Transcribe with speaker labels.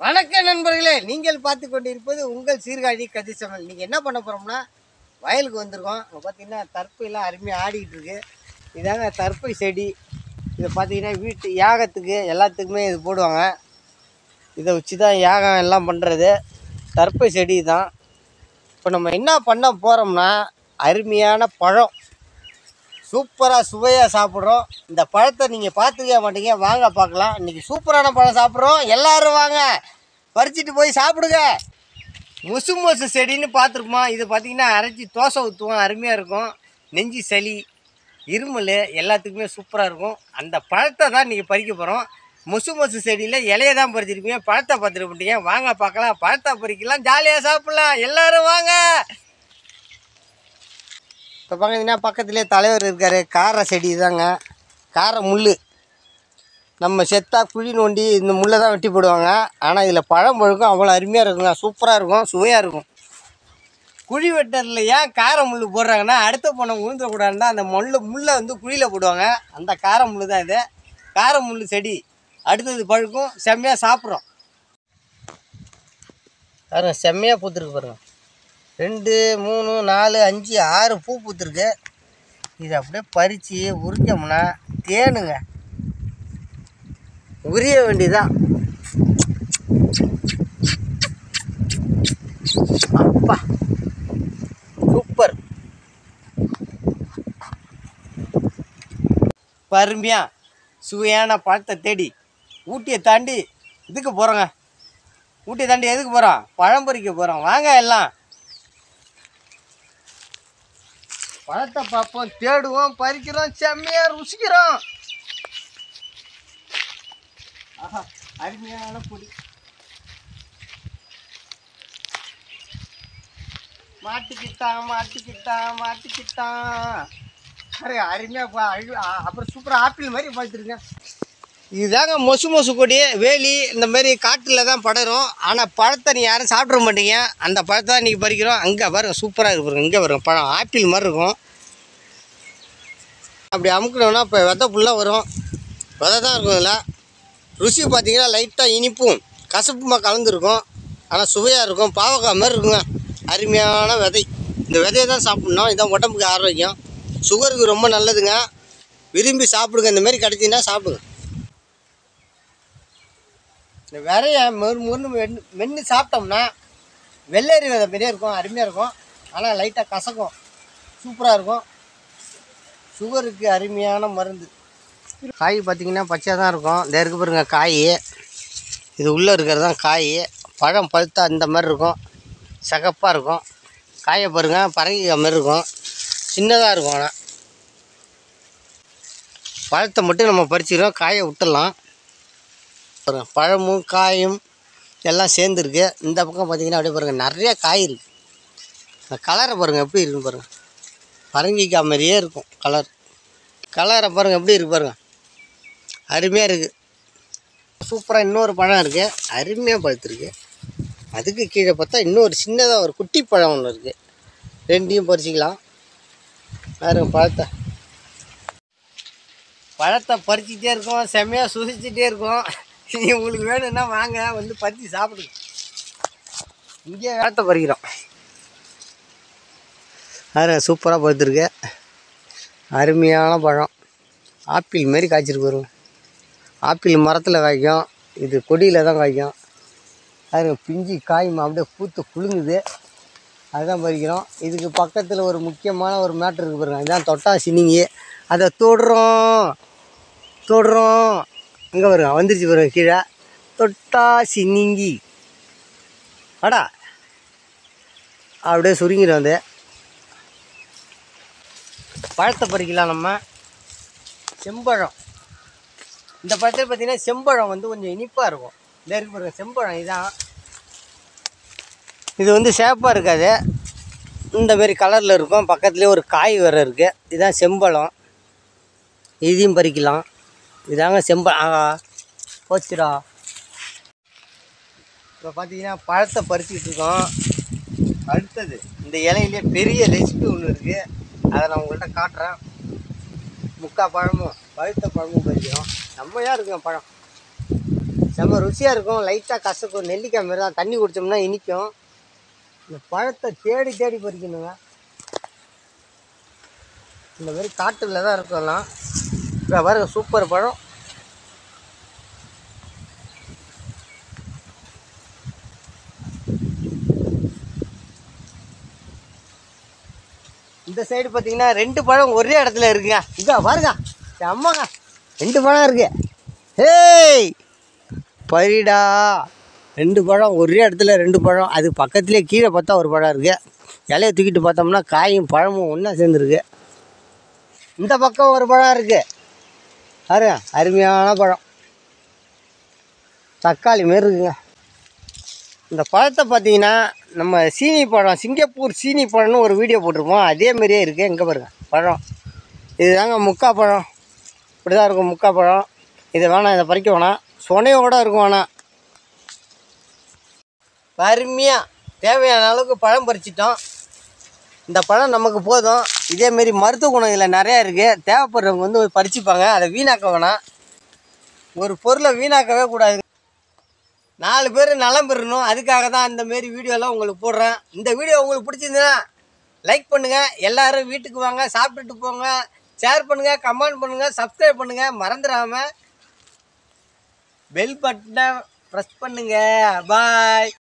Speaker 1: வணக்கம் நண்பர்களே, நீங்கள் பார்த்து கொண்டிருப்பது உங்கள் சீர்காழி கதிசமல். நீங்கள் என்ன பண்ண போகிறோம்னா வயலுக்கு வந்திருக்கோம். இப்போ பார்த்தீங்கன்னா தற்பையெல்லாம் அருமையாக ஆடிக்கிட்டு இருக்கு. இதாங்க தற்பை செடி. இதை பார்த்தீங்கன்னா வீட்டு யாகத்துக்கு எல்லாத்துக்குமே இது போடுவாங்க. இதை வச்சு தான் யாகம் எல்லாம் பண்ணுறது. தற்பை செடி தான். இப்போ நம்ம என்ன பண்ண போகிறோம்னா அருமையான பழம், சூப்பராக சுவையாக சாப்பிட்றோம். இந்த பழத்தை நீங்கள் பார்த்துக்க மாட்டீங்க, வாங்க பார்க்கலாம். இன்றைக்கி சூப்பரான பழம் சாப்பிட்றோம். எல்லோரும் வாங்க, பறிச்சுட்டு போய் சாப்பிடுங்க. மொசு செடின்னு பார்த்துருப்போம். இது பார்த்திங்கன்னா அரைச்சி தோசை ஊற்றுவோம், அருமையாக இருக்கும். நெஞ்சு சளி, இருமல் எல்லாத்துக்குமே சூப்பராக இருக்கும். அந்த பழத்தை தான் இன்றைக்கி பறிக்க போகிறோம். மொசு செடியில் இலையை தான் பறிச்சிருப்பீங்க, பழத்தை பார்த்துட்டு போட்டீங்க. வாங்க பார்க்கலாம், பழத்தை பறிக்கலாம், ஜாலியாக சாப்பிட்லாம். எல்லோரும் வாங்க. இப்போ பார்த்தீங்கன்னா பக்கத்துலேயே தலைவர் இருக்கார். கார செடி தாங்க, கார முள். நம்ம செத்தா குழி நோண்டி இந்த முள்ளை தான் வெட்டி போடுவாங்க. ஆனால் இதில் பழம் பழுக்கும், அவ்வளோ அருமையாக இருக்குங்க, சூப்பராக இருக்கும், சுவையாக இருக்கும். குழி வெட்டரில் ஏன் கார முள் போடுறாங்கன்னா அடுத்த பணம் உழுந்துடக்கூடாதுன்னா அந்த முள்ளை வந்து குழியில் போடுவாங்க. அந்த கார முள் தான் இது. கார முள் செடி அடுத்தது பழுக்கும், செம்மையாக சாப்பிட்றோம். பாருங்க, செம்மையாக பூத்துருக்கு பாருங்கள். 2 3 4 5 6 பூ பூத்துருக்கு. இதை அப்படியே பறித்து உரிச்சோம்னா தேனுங்க, உரிய வேண்டியதான். அப்பா சூப்பர். பருமையாக சுவையான பழத்தை தேடி ஊட்டியை தாண்டி இதுக்கு போகிறோங்க. ஊட்டியை தாண்டி எதுக்கு போகிறோம்? பழம் பறிக்க போகிறோம். வாங்க எல்லாம் பழத்தை பார்ப்போம், தேடுவோம், பறிக்கிறோம், செம்மையாக ருசிக்கிறோம். ஆஹா, அருமையான பொடி. மாட்டிக்கிட்டான். சரி, அருமையாக அப்புறம் சூப்பராக ஆப்பிள் மாதிரி பழுத்துருங்க. இதுதாங்க மொசு கொடி. வேலி இந்த மாதிரி காட்டில் தான் படரும். ஆனால் பழத்தை நீ யாரும் சாப்பிட மாட்டீங்க. அந்த பழத்தை தான் இன்றைக்கி பறிக்கிறோம். அங்கே பாருங்கள், சூப்பராக இருக்கு பாருங்க. இங்கே வரும் பழம், ஆப்பிள் மாதிரி இருக்கும். அப்படி அமுக்கணும்னா இப்போ விதை ஃபுல்லாக வரும். விதை தான் இருக்கும். இதில் ருசி பார்த்திங்கன்னா லைட்டாக இனிப்பும் கசப்புமாக கலந்துருக்கும். ஆனால் சுவையாக இருக்கும். பாவக்காய் மாதிரி இருக்குங்க. அருமையான விதை. இந்த விதையை தான் சாப்பிட்ணும். இதான் உடம்புக்கு ஆரோக்கியம், சுகருக்கு ரொம்ப நல்லதுங்க. விரும்பி சாப்பிடுங்க. இந்த மாதிரி கிடைச்சின்னா சாப்பிடுங்க. இந்த விதையை மென்று சாப்பிட்டோம்னா வெள்ளரி விதை பெரிய இருக்கும், அருமையாக இருக்கும். ஆனால் லைட்டாக கசக்கும், சூப்பராக இருக்கும். சுகருக்கு அருமையான மருந்து. காய் பார்த்திங்கன்னா பச்சையாக தான் இருக்கும். இந்த இருக்கு பாருங்க காய். இது உள்ளே இருக்கிறது தான் காய். பழம் பழுத்தா இந்த மாதிரி இருக்கும், சகப்பாக இருக்கும். காயை பாருங்கள், பரங்கிக்காய் மாதிரி இருக்கும், சின்னதாக இருக்கும். ஆனால் பழத்தை மட்டும் நம்ம பறிச்சிக்கிறோம், காயை விட்டுடலாம். பாருங்கள், பழமும் காயும் எல்லாம் சேர்ந்துருக்கு. இந்த பக்கம் பார்த்திங்கன்னா அப்படியே பாருங்கள், நிறையா காய் இருக்குது. இந்த கலரை பாருங்கள் எப்படி இருக்குன்னு பாருங்கள். பரங்கிக்காய் மாதிரியே இருக்கும் கலரை பாருங்கள் எப்படி இருக்குது பாருங்கள். அருமையாக இருக்குது, சூப்பராக. இன்னொரு பழம் இருக்குது, அருமையாக பழுத்துருக்கு. அதுக்கு கீழே பார்த்தா இன்னொரு சின்னதாக ஒரு குட்டி பழம் ஒன்று இருக்குது. ரெண்டையும் பறிச்சிக்கலாம். பாருங்க, பழத்தை பறிச்சிக்கிட்டே இருக்கோம், செம்மையாக சுசிச்சுட்டே இருக்கோம். உங்களுக்கு வேணும்னா வாங்க, வந்து பறித்து சாப்பிடுங்க. இங்கே வேட்டை பறிக்கிறோம். பாருங்க, சூப்பராக பழுத்துருக்கு, அருமையான பழம். ஆப்பிள் மாரி காய்ச்சிருக்கு பாருங்க. ஆப்பிள் மரத்தில் காய்க்கும், இது கொடியில் தான் காய்க்கும். அது பிஞ்சு காய்மா அப்படியே பூத்து குலுங்குது, அதுதான் பறிக்கிறோம். இதுக்கு பக்கத்தில் ஒரு முக்கியமான ஒரு மேட்ரு இருக்குது பாருங்க. இதுதான் தொட்டா சினிங்கி. அதை தொடுறோம். இங்கே பாருங்க, வந்துருச்சு பாருங்க கீழே. தொட்டா சினிங்கி வாடா, அப்படியே சுருங்கிடும். வந்து பழத்தை பறிக்கலாம் நம்ம. செம்பழம், இந்த பழத்தில் பார்த்திங்கன்னா செம்பழம் வந்து கொஞ்சம் இனிப்பாக இருக்கும். இந்த இருக்கு பாருங்க செம்பழம். இதுதான், இது வந்து சேப்பாக இருக்காது, இந்த மாரி கலரில் இருக்கும். பக்கத்துலேயே ஒரு காய் வேறு இருக்குது. இதுதான் செம்பழம், இதையும் பறிக்கலாம். இதாங்க செம்பழம். போச்சுடா. இப்போ பார்த்தீங்கன்னா பழத்தை பறிச்சிக்கிட்டு இருக்கோம். அடுத்தது இந்த இலையிலே பெரிய ரெசிபி ஒன்று இருக்குது, அதை நான் உங்கள்கிட்ட காட்டுறேன். முக்கால் பழமும் பழுத்த பழமும் பறிக்கிறோம். செம்மையாக இருக்குங்க பழம். செம்ம ருசியாக இருக்கும். லைட்டாக கசக்கும், நெல்லிக்காய் மாரி தான். தண்ணி குடித்தோம்னா இனிக்கும். இந்த பழத்தை தேடி தேடி பறிக்கணுங்க. இந்த மாதிரி காட்டில் தான் இருக்கலாம். இப்போ பாருங்க, சூப்பர் பழம். இந்த சைடு பார்த்தீங்கன்னா 2 பழம் ஒரே இடத்துல இருக்குங்க. இங்கே பாருங்க, அம்மாங்க 2 பழம் இருக்கு. ஏய் பரிடா, 2 பழம் ஒரே இடத்துல 2 பழம். அது பக்கத்துலேயே கீழே பார்த்தா ஒரு பழம் இருக்குது. இலையை தூக்கிட்டு பார்த்தோம்னா காயும் பழமும் ஒன்றா சேர்ந்துருக்கு. இந்த பக்கம் ஒரு பழம் இருக்குது பாருங்க, அருமையான பழம், தக்காளி மாரி இருக்குங்க. இந்த பழத்தை பார்த்தீங்கன்னா நம்ம சீனி பழம், சிங்கப்பூர் சீனி பழம்னு ஒரு வீடியோ போட்டிருப்போம். அதே மாதிரியே இருக்குது. எங்கே பாருங்க பழம், இதுதாங்க முக்கா பழம். இப்படி தான் இருக்கும் முக்கா பழம். இதை வேணாம், இதை பறிக்க வேணாம், சொனையோடு இருக்கும். வேணாம், அருமையாக தேவையான அளவுக்கு பழம் பறிச்சிட்டோம். இந்த பழம் நமக்கு போதும். இதேமாரி மருத்துவ குணம் இதில் நிறையா இருக்குது. தேவைப்படுறவங்க வந்து பறிச்சுப்பாங்க. அதை வீணாக்க வேணாம். ஒரு பொருளை வீணாக்கவே கூடாது. 4 பேர் நலம் பெறணும். அதுக்காக தான் இந்தமாரி வீடியோலாம் உங்களுக்கு போடுறேன். இந்த வீடியோ உங்களுக்கு பிடிச்சிருந்துன்னா லைக் பண்ணுங்கள். எல்லோரும் வீட்டுக்கு வாங்க, சாப்பிட்டுட்டு போங்க. ஷேர் பண்ணுங்கள், கமெண்ட் பண்ணுங்கள், சப்ஸ்கிரைப் பண்ணுங்கள். மறந்துடாமல் பெல் பட்டனை ப்ரெஸ் பண்ணுங்கள். பாய்.